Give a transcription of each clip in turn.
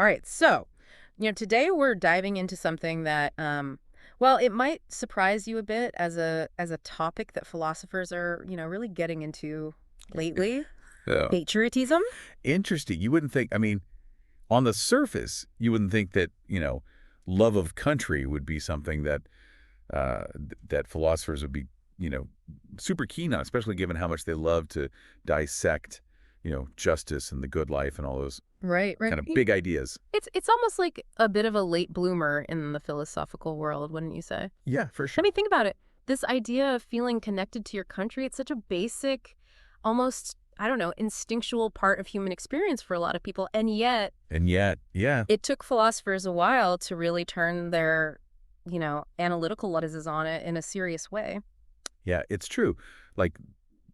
All right, so, today we're diving into something that, well, it might surprise you a bit as a topic that philosophers are, really getting into lately. Yeah. Patriotism? Interesting. You wouldn't think, I mean, on the surface, you wouldn't think that, love of country would be something that that philosophers would be, you know, super keen on, especially given how much they love to dissect, justice and the good life and all those Right, right. kind of big ideas. It's almost like a bit of a late bloomer in the philosophical world, wouldn't you say? Yeah, for I sure. mean, think about it. This idea of feeling connected to your country, it's such a basic, almost, I don't know, instinctual part of human experience for a lot of people. And yet, And yet, yeah, it took philosophers a while to really turn their, analytical lenses on it in a serious way. yeah, it's true. Like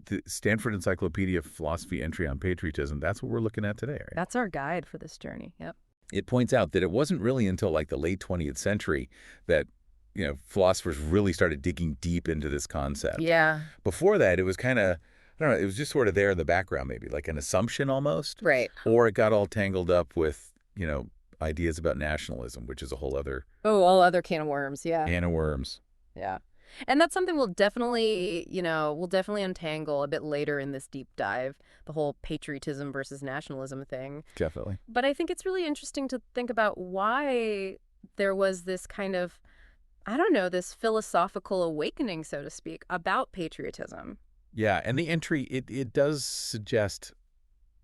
the Stanford Encyclopedia of Philosophy entry on patriotism, that's what we're looking at today, right? That's our guide for this journey. Yep. It points out that it wasn't really until like the late 20th century that, philosophers really started digging deep into this concept. Yeah. Before that, it was kind of, I don't know, it was just sort of there in the background, maybe like an assumption almost, Right. or it got all tangled up with, ideas about nationalism, which is a whole other Oh, all other can of worms. Yeah. can of worms. Yeah. And that's something we'll definitely untangle a bit later in this deep dive, the whole patriotism versus nationalism thing. Definitely. But I think it's really interesting to think about why there was this kind of, I don't know, this philosophical awakening, so to speak, about patriotism. Yeah, and the entry, it does suggest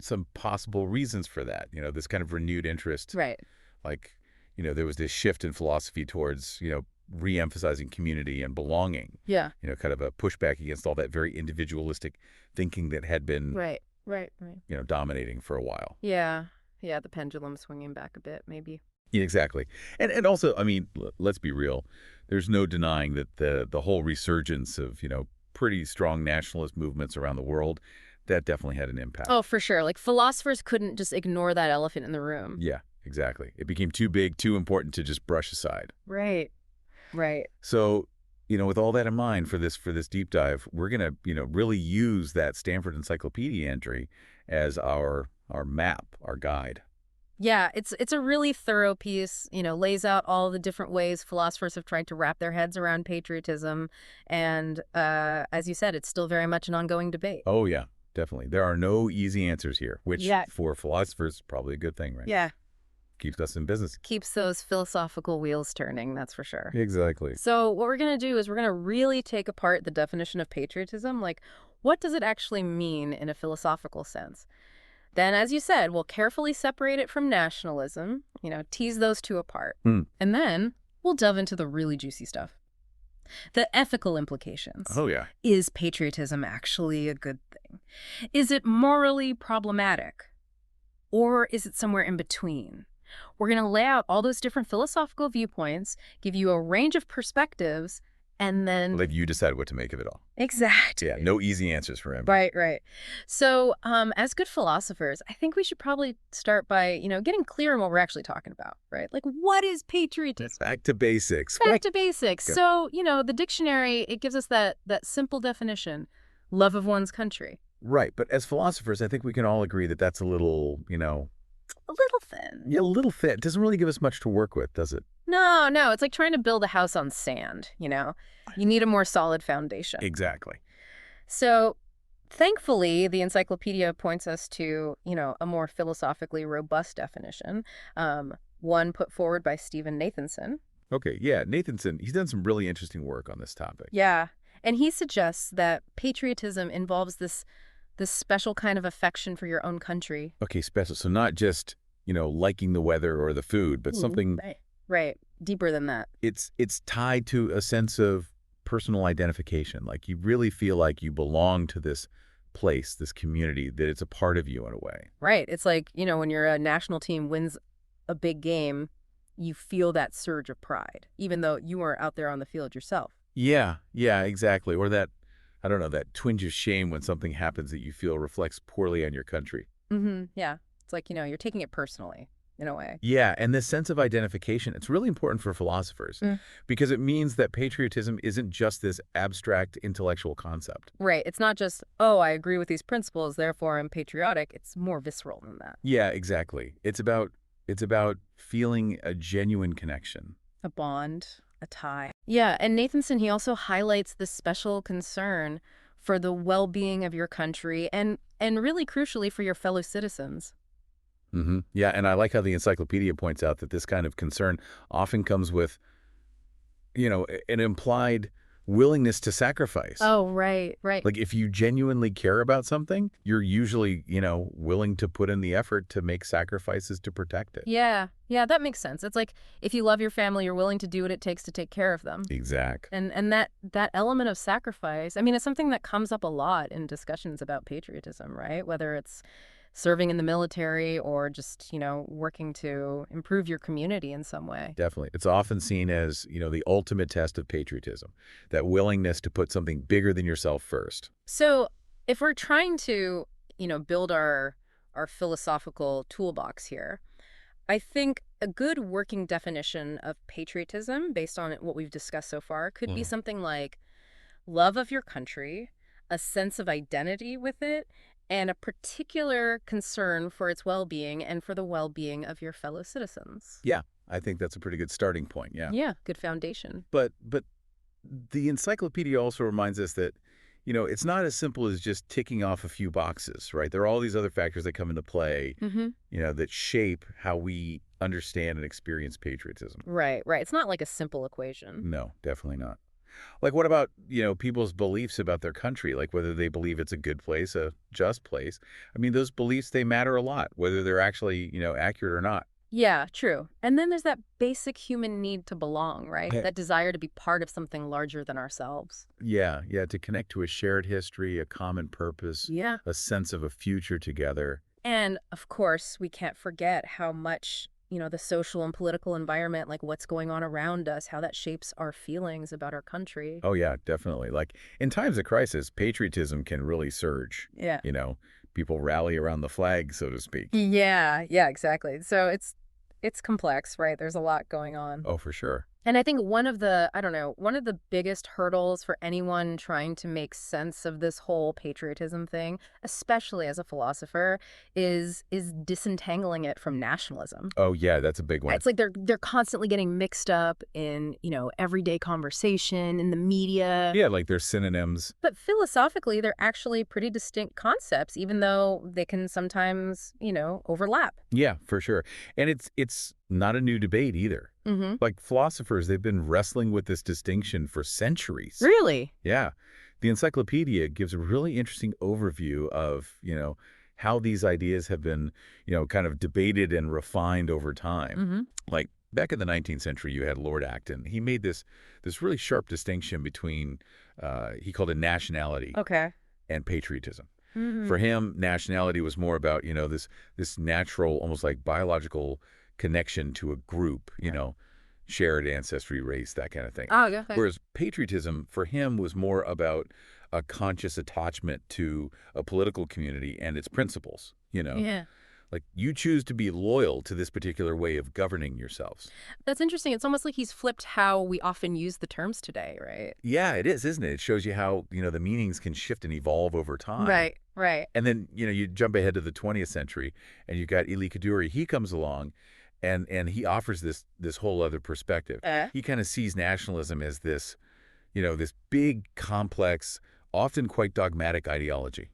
some possible reasons for that, this kind of renewed interest. Right. Like, there was this shift in philosophy towards, re-emphasizing community and belonging, Yeah. kind of a pushback against all that very individualistic thinking that had been, Right. Right. Right. dominating for a while. Yeah. Yeah. The pendulum swinging back a bit, maybe. Yeah, exactly. And also, I mean, let's be real. There's no denying that the whole resurgence of, pretty strong nationalist movements around the world, that definitely had an impact. Oh, for sure. Like philosophers couldn't just ignore that elephant in the room. Yeah, exactly. It became too big, too important to just brush aside. Right. Right. So, with all that in mind for this deep dive, we're going to, really use that Stanford Encyclopedia entry as our map, our guide. Yeah, it's a really thorough piece, lays out all the different ways philosophers have tried to wrap their heads around patriotism. And as you said, it's still very much an ongoing debate. Oh, yeah, definitely. There are no easy answers here, which Yeah. for philosophers is probably a good thing, right? Yeah. Keeps us in business. Keeps those philosophical wheels turning, that's for sure. Exactly. So what we're going to do is we're going to really take apart the definition of patriotism. Like, what does it actually mean in a philosophical sense? Then, as you said, we'll carefully separate it from nationalism, tease those two apart. Hmm. And then we'll delve into the really juicy stuff. The ethical implications. Oh, yeah. Is patriotism actually a good thing? Is it morally problematic? Or is it somewhere in between? We're going to lay out all those different philosophical viewpoints, give you a range of perspectives, and then... Let you decide what to make of it all. Exactly. Yeah, no easy answers for him. Right, right. So, as good philosophers, I think we should probably start by, getting clear on what we're actually talking about, right? Like, what is patriotism? Back to basics. Back to basics. Go. So, the dictionary, it gives us that simple definition, love of one's country. Right, but as philosophers, I think we can all agree that that's a little, A little thin. yeah, a little thin. It doesn't really give us much to work with, does it? No, it's like trying to build a house on sand, You need a more solid foundation. Exactly. So, thankfully, the encyclopedia points us to, a more philosophically robust definition, one put forward by Stephen Nathanson. Okay, yeah, Nathanson, he's done some really interesting work on this topic. Yeah, and he suggests that patriotism involves this special kind of affection for your own country. Okay, special. So not just, liking the weather or the food, but something... Right. Deeper than that. It's tied to a sense of personal identification. Like you really feel like you belong to this place, this community, that it's a part of you in a way. Right. It's like, when your national team wins a big game, you feel that surge of pride, even though you weren't out there on the field yourself. Yeah, exactly. Or that, I don't know, that twinge of shame when something happens that you feel reflects poorly on your country. Mm-hmm. Yeah. It's like, you're taking it personally in a way. Yeah, and this sense of identification, it's really important for philosophers because it means that patriotism isn't just this abstract intellectual concept. Right. It's not just, oh, I agree with these principles, therefore I'm patriotic. It's more visceral than that. Yeah, exactly. It's about It's about feeling a genuine connection. A bond, a tie. Yeah, and Nathanson, he also highlights this special concern for the well-being of your country and really crucially for your fellow citizens. Yeah, and I like how the encyclopedia points out that this kind of concern often comes with, an implied willingness to sacrifice. Oh, right, right. Like if you genuinely care about something, you're usually, willing to put in the effort to make sacrifices to protect it. Yeah, yeah, that makes sense. It's like if you love your family, you're willing to do what it takes to take care of them. Exact. And that element of sacrifice, I mean, it's something that comes up a lot in discussions about patriotism, right? Whether it's serving in the military or just, working to improve your community in some way. Definitely. It's often seen as, the ultimate test of patriotism, that willingness to put something bigger than yourself first. So, if we're trying to, build our philosophical toolbox here, I think a good working definition of patriotism based on what we've discussed so far could be Mhm. something like love of your country, a sense of identity with it, and a particular concern for its well-being and for the well-being of your fellow citizens. Yeah, I think that's a pretty good starting point. Yeah. Yeah, good foundation. But the encyclopedia also reminds us that, it's not as simple as just ticking off a few boxes, right? There are all these other factors that come into play, Mm-hmm. that shape how we understand and experience patriotism. Right, right. It's not like a simple equation. No, definitely not. Like, what about, people's beliefs about their country, like whether they believe it's a good place, a just place? I mean, those beliefs, they matter a lot, whether they're actually, accurate or not. Yeah, true. And then there's that basic human need to belong, right? Yeah. That desire to be part of something larger than ourselves. Yeah, to connect to a shared history, a common purpose, Yeah. a sense of a future together. And of course, we can't forget how much, the social and political environment, like what's going on around us, how that shapes our feelings about our country. Oh, yeah, definitely. Like, in times of crisis, patriotism can really surge. Yeah. You know, people rally around the flag, so to speak. Yeah, yeah, exactly. So it's complex, right? There's a lot going on. Oh, for sure. And I think one of the, I don't know, one of the biggest hurdles for anyone trying to make sense of this whole patriotism thing, especially as a philosopher, is disentangling it from nationalism. Oh, yeah, that's a big one. It's like they're constantly getting mixed up in, everyday conversation, in the media. Yeah, like there's synonyms. But philosophically, they're actually pretty distinct concepts, even though they can sometimes, overlap. Yeah, for sure. And it's not a new debate either. Mm-hmm. Like philosophers, they've been wrestling with this distinction for centuries. Really? Yeah. The encyclopedia gives a really interesting overview of, how these ideas have been, kind of debated and refined over time. Mm-hmm. Like back in the 19th century, you had Lord Acton. He made this really sharp distinction between, he called it nationality Okay. and patriotism. Mm-hmm. For him, nationality was more about, this natural, almost like biological connection to a group, shared ancestry, race, that kind of thing. Oh, okay. Whereas patriotism for him was more about a conscious attachment to a political community and its principles, Yeah. Like you choose to be loyal to this particular way of governing yourselves. That's interesting. It's almost like he's flipped how we often use the terms today, right? Yeah, it is, isn't it? It shows you how, the meanings can shift and evolve over time. Right, right. And then, you jump ahead to the 20th century and you've got Elie Kaduri. He comes along and he offers this whole other perspective. He kind of sees nationalism as this, this big, complex, often quite dogmatic ideology,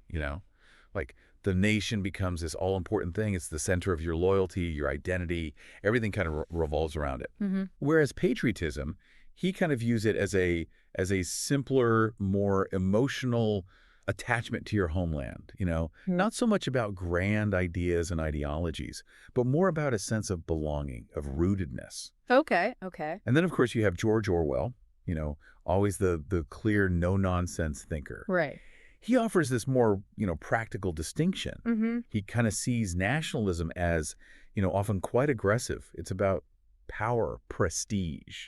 Like the nation becomes this all-important thing. It's the center of your loyalty, your identity. Everything kind of revolves around it. Mm-hmm. Whereas patriotism, he kind of views it as a simpler, more emotional attachment to your homeland, Not so much about grand ideas and ideologies, but more about a sense of belonging, of rootedness. Okay, okay. And then, of course, you have George Orwell, always the clear, no-nonsense thinker. Right. He offers this more, practical distinction. Mm-hmm. He kind of sees nationalism as, often quite aggressive. It's about power, prestige.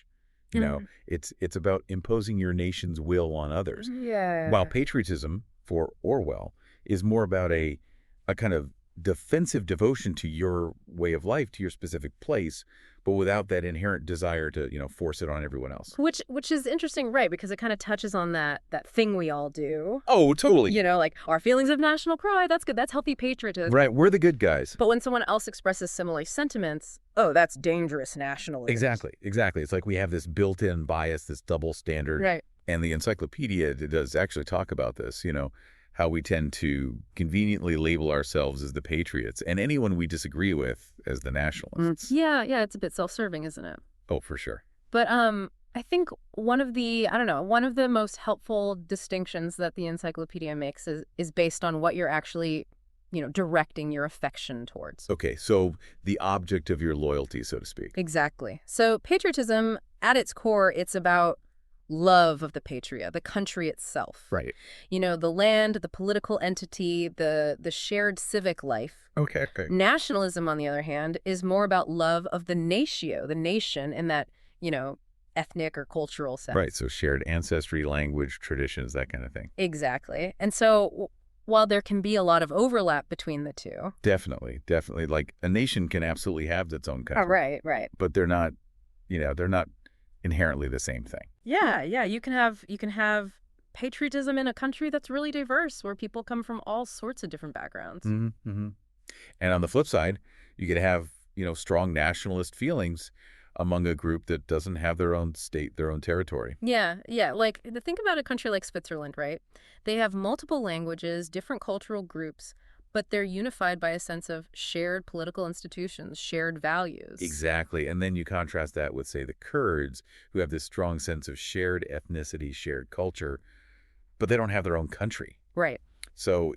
It's about imposing your nation's will on others. Yeah. While patriotism, for Orwell, is more about a kind of defensive devotion to your way of life, to your specific place, but without that inherent desire to, force it on everyone else. Which is interesting, right? Because it kind of touches on that thing we all do. Oh, totally. Like our feelings of national pride. That's good. That's healthy patriotism. Right. We're the good guys. But when someone else expresses similar sentiments, oh, that's dangerous nationalism. Exactly. Exactly. It's like we have this built-in bias, this double standard. Right. And the encyclopedia does actually talk about this, how we tend to conveniently label ourselves as the patriots and anyone we disagree with as the nationalists. Yeah, it's a bit self-serving, isn't it? Oh, for sure. But I think one of the most helpful distinctions that the encyclopedia makes is based on what you're actually, directing your affection towards. Okay, so the object of your loyalty, so to speak. Exactly. So patriotism, at its core, it's about love of the patria, the country itself. Right. The land, the political entity, the shared civic life. Okay. Nationalism, on the other hand, is more about love of the natio, the nation, in that, ethnic or cultural sense. Right, so shared ancestry, language, traditions, that kind of thing. Exactly. And so while there can be a lot of overlap between the two. Definitely. Like a nation can absolutely have its own country. Oh, right. But they're not, they're not inherently the same thing. Yeah. You can have patriotism in a country that's really diverse, where people come from all sorts of different backgrounds. Mm-hmm. And on the flip side, you could have, strong nationalist feelings among a group that doesn't have their own state, their own territory. Yeah. Like, think about a country like Switzerland, right? They have multiple languages, different cultural groups, but they're unified by a sense of shared political institutions, shared values. Exactly. And then you contrast that with, say, the Kurds, who have this strong sense of shared ethnicity, shared culture, but they don't have their own country. Right. So,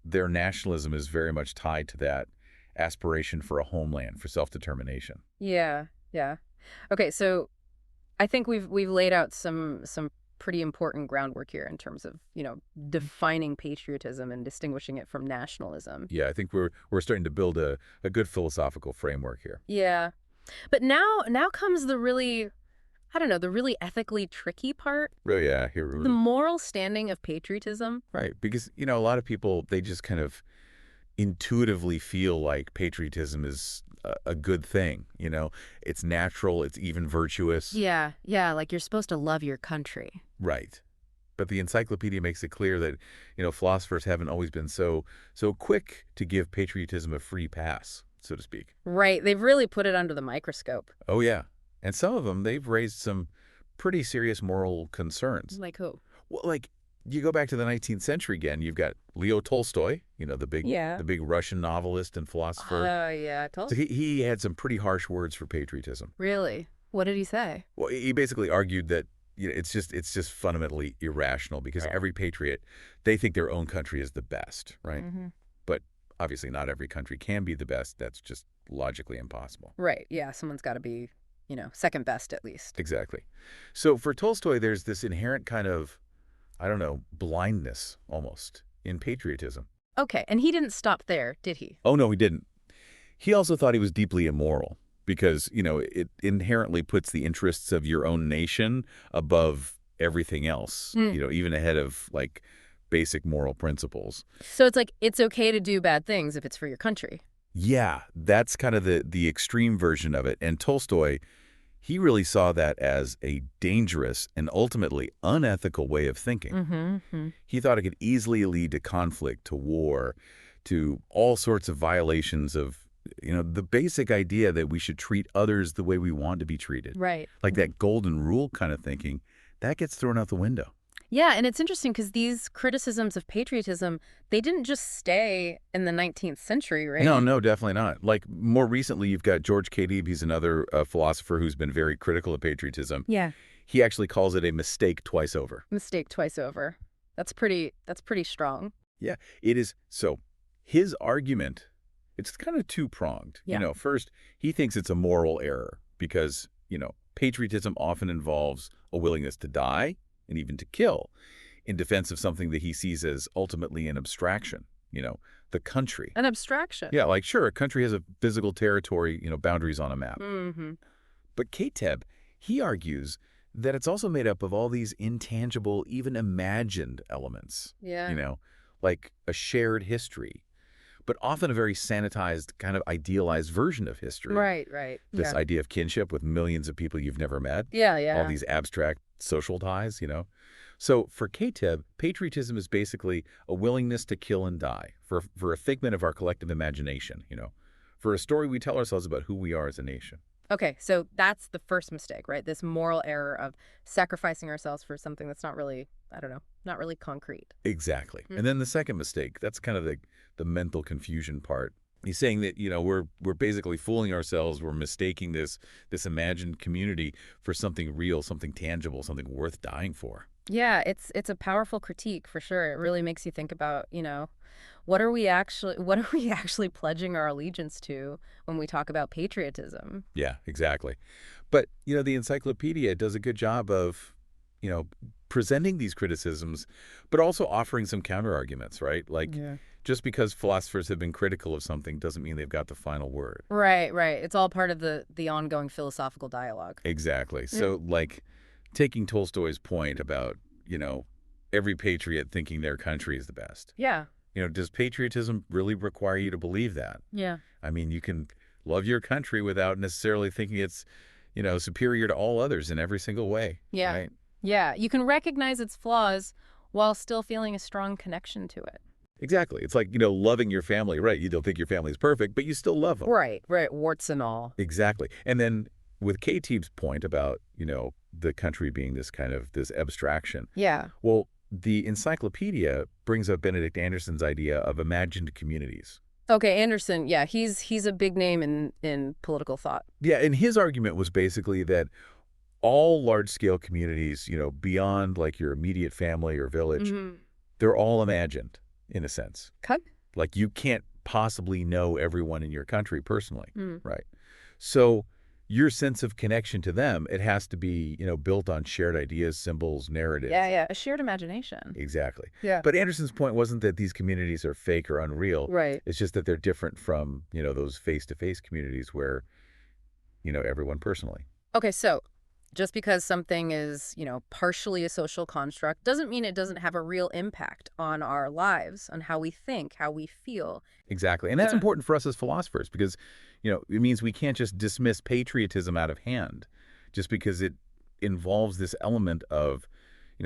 their nationalism is very much tied to that aspiration for a homeland, for self-determination. Yeah. Okay, so I think we've laid out some pretty important groundwork here in terms of, defining patriotism and distinguishing it from nationalism. Yeah, I think we're starting to build a good philosophical framework here. Yeah. But now comes the really, the really ethically tricky part. Oh, yeah, here The moral standing of patriotism. Right, because, a lot of people, they just kind of intuitively feel like patriotism is a good thing, It's natural, it's even virtuous. Yeah, like you're supposed to love your country. Right. But the encyclopedia makes it clear that, philosophers haven't always been so quick to give patriotism a free pass, so to speak. Right, they've really put it under the microscope. Oh, yeah. And some of them, they've raised some pretty serious moral concerns. Like who? Well, like, you go back to the 19th century again, you've got Leo Tolstoy, the big Russian novelist and philosopher. Oh, yeah, So he had some pretty harsh words for patriotism. Really? What did he say? Well, he basically argued that it's just fundamentally irrational because every patriot, they think their own country is the best, right? Mm-hmm. But obviously not every country can be the best. That's just logically impossible. Right, yeah, someone's got to be, second best at least. Exactly. So for Tolstoy, there's this inherent kind of, blindness almost in patriotism. Okay, and he didn't stop there, did he? Oh, no, he didn't. He also thought he was deeply immoral because, it inherently puts the interests of your own nation above everything else, even ahead of, like, basic moral principles. So it's like it's okay to do bad things if it's for your country. Yeah, that's kind of the extreme version of it. And Tolstoy, he really saw that as a dangerous and ultimately unethical way of thinking. Mm-hmm. He thought it could easily lead to conflict, to war, to all sorts of violations of, the basic idea that we should treat others the way we want to be treated. Right. Like that golden rule kind of thinking, that gets thrown out the window. Yeah, and it's interesting because these criticisms of patriotism, they didn't just stay in the 19th century, right? No, definitely not. Like more recently, you've got George K. He's another philosopher who's been very critical of patriotism. Yeah. He actually calls it a mistake twice over. Mistake twice over. That's pretty strong. Yeah, it is. So his argument, it's kind of two-pronged. Yeah. First, he thinks it's a moral error because, patriotism often involves a willingness to die and even to kill in defense of something that he sees as ultimately an abstraction, the country. An abstraction. Yeah, like, sure, a country has a physical territory, boundaries on a map. Mm-hmm. But Kateb, he argues that it's also made up of all these intangible, even imagined elements. Yeah. Like a shared history, but often a very sanitized, kind of idealized version of history. Right, right. This Yeah. idea of kinship with millions of people you've never met, Yeah, all yeah. these abstract social ties. So for Kateb, patriotism is basically a willingness to kill and die for a figment of our collective imagination, for a story we tell ourselves about who we are as a nation. Okay, so that's the first mistake, right? This moral error of sacrificing ourselves for something that's not really, I don't know, not really concrete. Exactly. Mm. And then the second mistake, that's kind of the mental confusion part. He's saying that, we're basically fooling ourselves. We're mistaking this imagined community for something real, something tangible, something worth dying for. Yeah, it's a powerful critique for sure. It really makes you think about, what are we actually pledging our allegiance to when we talk about patriotism? Yeah, exactly. But, the encyclopedia does a good job of, you know, presenting these criticisms, but also offering some counterarguments, right? Like, Yeah. just because philosophers have been critical of something doesn't mean they've got the final word. Right, right. It's all part of the ongoing philosophical dialogue. Exactly. Yeah. So, like, taking Tolstoy's point about, every patriot thinking their country is the best. Yeah. Does patriotism really require you to believe that? Yeah. I mean, you can love your country without necessarily thinking it's, superior to all others in every single way, Yeah. right? Yeah. You can recognize its flaws while still feeling a strong connection to it. Exactly. It's like, loving your family, right? You don't think your family is perfect, but you still love them. Right, right. Warts and all. Exactly. And then with Katib's point about, the country being this abstraction, Yeah. well, the encyclopedia brings up Benedict Anderson's idea of imagined communities. Okay, Anderson. Yeah, he's a big name in political thought. Yeah, and his argument was basically that all large-scale communities, beyond like your immediate family or village, Mm-hmm. they're all imagined in a sense. Cut. Like you can't possibly know everyone in your country personally, Mm. right? So your sense of connection to them, it has to be, built on shared ideas, symbols, narratives. Yeah, yeah. A shared imagination. Exactly. Yeah. But Anderson's point wasn't that these communities are fake or unreal. Right. It's just that they're different from, those face-to-face communities where, everyone personally. Okay, so just because something is, partially a social construct doesn't mean it doesn't have a real impact on our lives, on how we think, how we feel. Exactly. And that's Yeah. important for us as philosophers because, it means we can't just dismiss patriotism out of hand just because it involves this element of,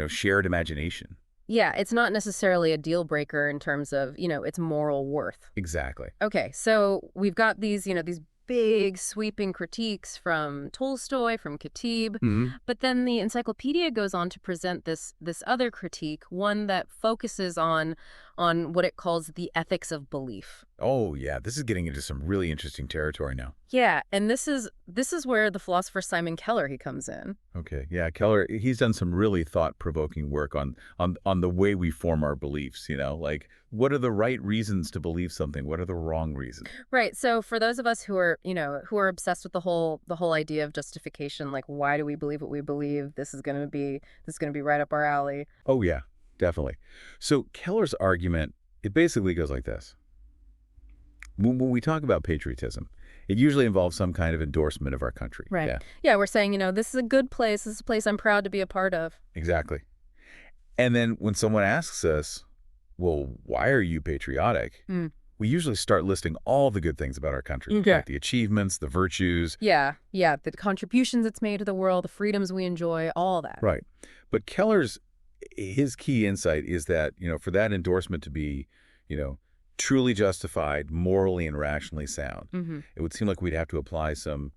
shared imagination. Yeah, it's not necessarily a deal breaker in terms of, its moral worth. Exactly. Okay, so we've got these big sweeping critiques from Tolstoy, from Khatib, Mhm. but then the encyclopedia goes on to present this other critique, one that focuses on what it calls the ethics of belief. Oh, yeah. This is getting into some really interesting territory now. Yeah, and this is where the philosopher Simon Keller he comes in. Okay. Yeah, Keller, he's done some really thought-provoking work on the way we form our beliefs, like what are the right reasons to believe something? What are the wrong reasons? Right. So for those of us who are obsessed with the whole idea of justification, like why do we believe what we believe? This is going to be right up our alley. Oh, yeah, definitely. So Keller's argument, it basically goes like this. When we talk about patriotism, it usually involves some kind of endorsement of our country. Right. Yeah, Yeah, we're saying, this is a good place. This is a place I'm proud to be a part of. exactly. And then when someone asks us, well, why are you patriotic? Mm. We usually start listing all the good things about our country, Okay. like the achievements, the virtues. Yeah, yeah, the contributions it's made to the world, the freedoms we enjoy, all that. Right. But his key insight is that, for that endorsement to be, truly justified, morally and rationally sound, Mm-hmm. it would seem like we'd have to apply some,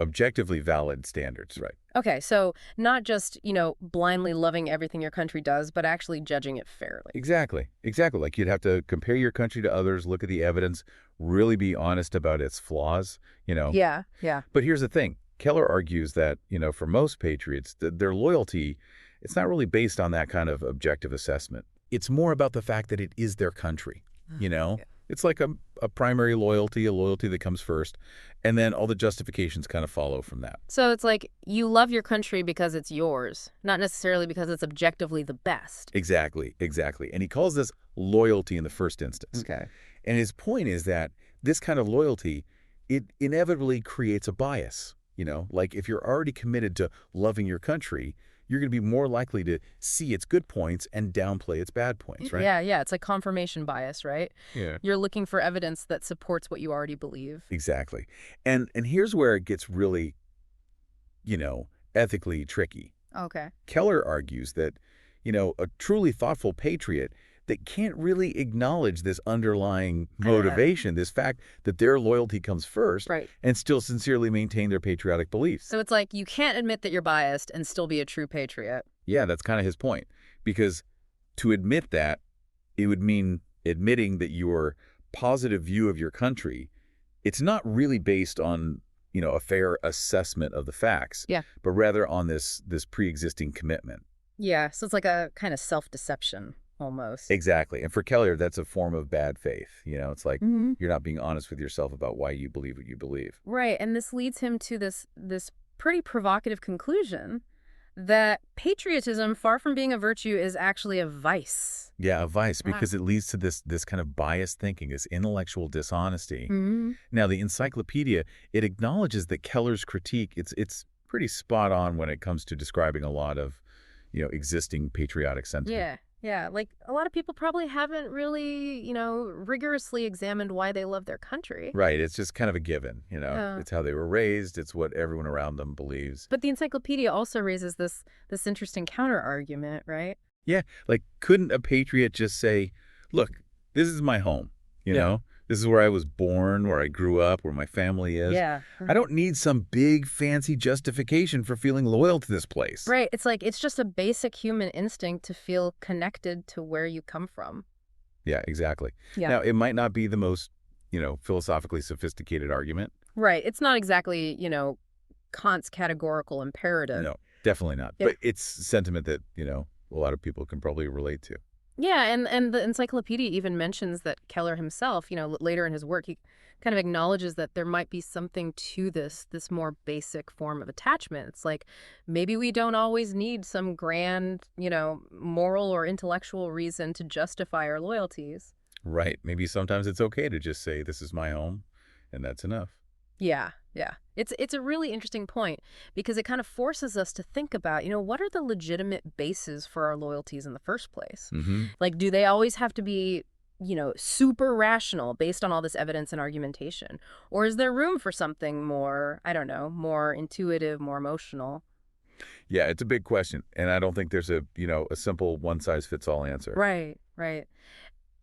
objectively valid standards, right? Okay, so not just, blindly loving everything your country does, but actually judging it fairly. Exactly. Exactly. Like you'd have to compare your country to others, look at the evidence, really be honest about its flaws. Yeah, yeah. But here's the thing. Keller argues that, for most patriots, their loyalty, it's not really based on that kind of objective assessment. It's more about the fact that it is their country. Yeah. It's like a primary loyalty, a loyalty that comes first, and then all the justifications kind of follow from that. So it's like you love your country because it's yours, not necessarily because it's objectively the best. Exactly, exactly. And he calls this loyalty in the first instance. Okay. And his point is that this kind of loyalty, it inevitably creates a bias. Like if you're already committed to loving your country, you're going to be more likely to see its good points and downplay its bad points, right? Yeah, yeah. It's like confirmation bias, right? Yeah. You're looking for evidence that supports what you already believe. Exactly. And here's where it gets really, ethically tricky. Okay. Keller argues that, a truly thoughtful patriot that can't really acknowledge this underlying motivation, this fact that their loyalty comes first, Right. and still sincerely maintain their patriotic beliefs. So it's like you can't admit that you're biased and still be a true patriot. Yeah, that's kind of his point. Because to admit that, it would mean admitting that your positive view of your country, it's not really based on, a fair assessment of the facts, Yeah. but rather on this pre-existing commitment. Yeah. So it's like a kind of self-deception almost. Exactly. And for Keller, that's a form of bad faith. It's like Mhm. you're not being honest with yourself about why you believe what you believe. Right. And this leads him to this pretty provocative conclusion that patriotism, far from being a virtue, is actually a vice. Yeah, a vice, Wow. because it leads to this kind of biased thinking, this intellectual dishonesty. Mhm. Now, the encyclopedia, it acknowledges that Keller's critique, it's pretty spot on when it comes to describing a lot of, existing patriotic sentiment. Yeah. Yeah. Like a lot of people probably haven't really, rigorously examined why they love their country. Right. It's just kind of a given, Uh, It's how they were raised. It's what everyone around them believes. but the encyclopedia also raises this interesting counter argument, right? Yeah. Like, couldn't a patriot just say, look, this is my home, Yeah. This is where I was born, where I grew up, where my family is. Yeah. I don't need some big, fancy justification for feeling loyal to this place. Right. It's like it's just a basic human instinct to feel connected to where you come from. Yeah, exactly. Yeah. Now, it might not be the most, philosophically sophisticated argument. Right. It's not exactly, Kant's categorical imperative. No, definitely not. Yeah. But it's sentiment that, a lot of people can probably relate to. Yeah, and the encyclopedia even mentions that Keller himself, later in his work, he kind of acknowledges that there might be something to this more basic form of attachment. It's like maybe we don't always need some grand, moral or intellectual reason to justify our loyalties. Right. Maybe sometimes it's okay to just say, this is my home, and that's enough. Yeah, yeah. It's a really interesting point because it kind of forces us to think about, what are the legitimate bases for our loyalties in the first place? Mm-hmm. Like, do they always have to be, super rational based on all this evidence and argumentation? Or is there room for something more, I don't know, more intuitive, more emotional? Yeah, it's a big question. And I don't think there's a simple one-size-fits-all answer. Right, right.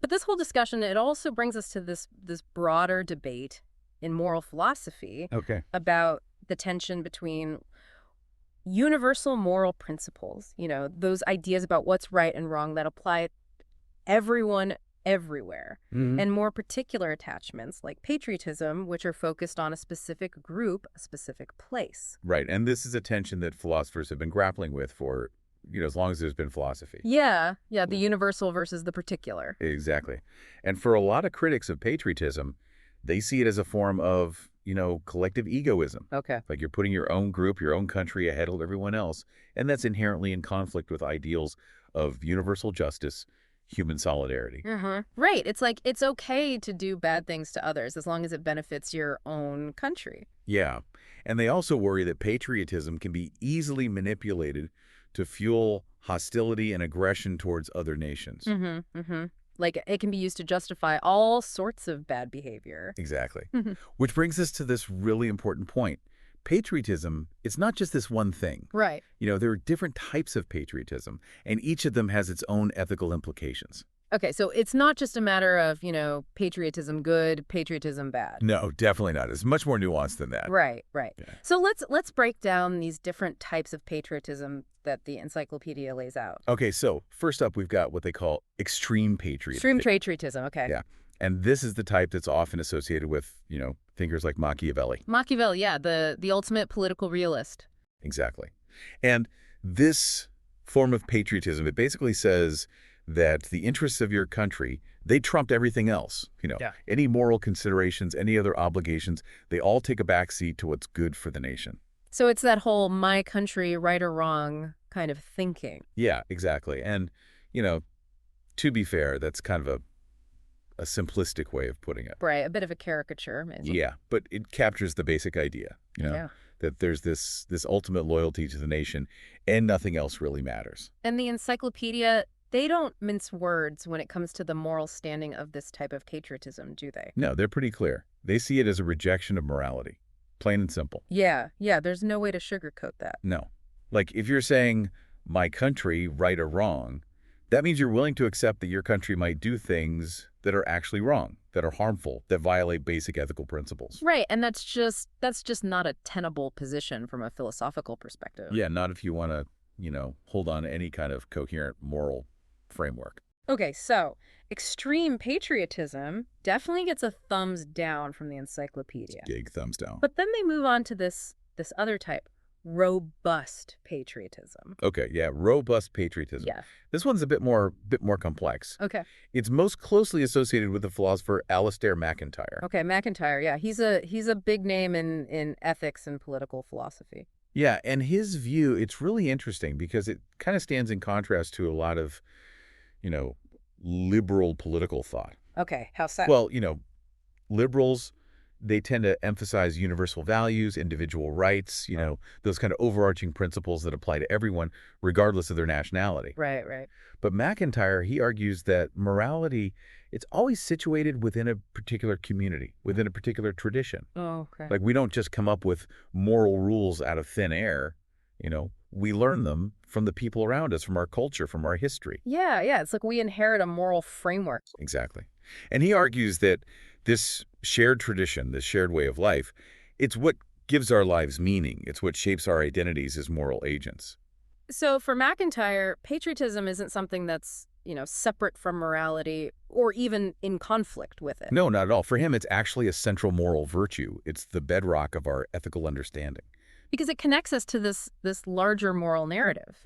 But this whole discussion, it also brings us to this broader debate in moral philosophy Okay. about the tension between universal moral principles, those ideas about what's right and wrong that apply to everyone everywhere, Mm-hmm. and more particular attachments like patriotism, which are focused on a specific group, a specific place. Right. And this is a tension that philosophers have been grappling with for, as long as there's been philosophy. Yeah, yeah, the universal versus the particular. Exactly. And for a lot of critics of patriotism, they see it as a form of, collective egoism. Okay. Like you're putting your own group, your own country ahead of everyone else. And that's inherently in conflict with ideals of universal justice, human solidarity. Right. It's like it's okay to do bad things to others as long as it benefits your own country. Yeah. And they also worry that patriotism can be easily manipulated to fuel hostility and aggression towards other nations. Like it can be used to justify all sorts of bad behavior. Exactly. Which brings us to this really important point. Patriotism, it's not just this one thing. Right. There are different types of patriotism, and each of them has its own ethical implications. Okay, so it's not just a matter of, patriotism good, patriotism bad. No, definitely not. It's much more nuanced than that. Right, right. Yeah. So let's break down these different types of patriotism that the encyclopedia lays out. Okay, so first up, we've got what they call extreme patriotism. Extreme patriotism, okay. Yeah. And this is the type that's often associated with, thinkers like Machiavelli. Machiavelli, yeah, the ultimate political realist. Exactly. And this form of patriotism, it basically says that the interests of your country, they trumped everything else. Yeah. Any moral considerations, any other obligations, they all take a backseat to what's good for the nation. So it's that whole my country, right or wrong kind of thinking. Yeah, exactly. And, to be fair, that's kind of a simplistic way of putting it. Right, a bit of a caricature. Maybe. Yeah, but it captures the basic idea. Yeah. that there's this ultimate loyalty to the nation, and nothing else really matters. And the encyclopedia, they don't mince words when it comes to the moral standing of this type of patriotism, do they? No, they're pretty clear. They see it as a rejection of morality. Plain and simple. Yeah, there's no way to sugarcoat that. No. Like, if you're saying, my country, right or wrong, that means you're willing to accept that your country might do things that are actually wrong, that are harmful, that violate basic ethical principles. Right, and that's just not a tenable position from a philosophical perspective. Yeah, not if you want to, hold on to any kind of coherent moral framework. Okay, so extreme patriotism definitely gets a thumbs down from the encyclopedia. Big thumbs down. But then they move on to this other type, robust patriotism. Okay, yeah, robust patriotism. Yeah. This one's a bit more complex. Okay. It's most closely associated with the philosopher Alasdair MacIntyre. Okay, McIntyre. Yeah, he's a big name in ethics and political philosophy. Yeah, and his view, it's really interesting because it kind of stands in contrast to a lot of, you know, liberal political thought. Okay, how so? Well, liberals, they tend to emphasize universal values, individual rights, those kind of overarching principles that apply to everyone, regardless of their nationality. Right. But MacIntyre, he argues that morality, it's always situated within a particular community, within a particular tradition. Oh, okay. Like, we don't just come up with moral rules out of thin air. We learn them from the people around us, from our culture, from our history. Yeah, it's like we inherit a moral framework. Exactly. And he argues that this shared tradition, this shared way of life, it's what gives our lives meaning. It's what shapes our identities as moral agents. So for McIntyre, patriotism isn't something that's, separate from morality or even in conflict with it. No, not at all. For him, it's actually a central moral virtue. It's the bedrock of our ethical understanding. Because it connects us to this larger moral narrative.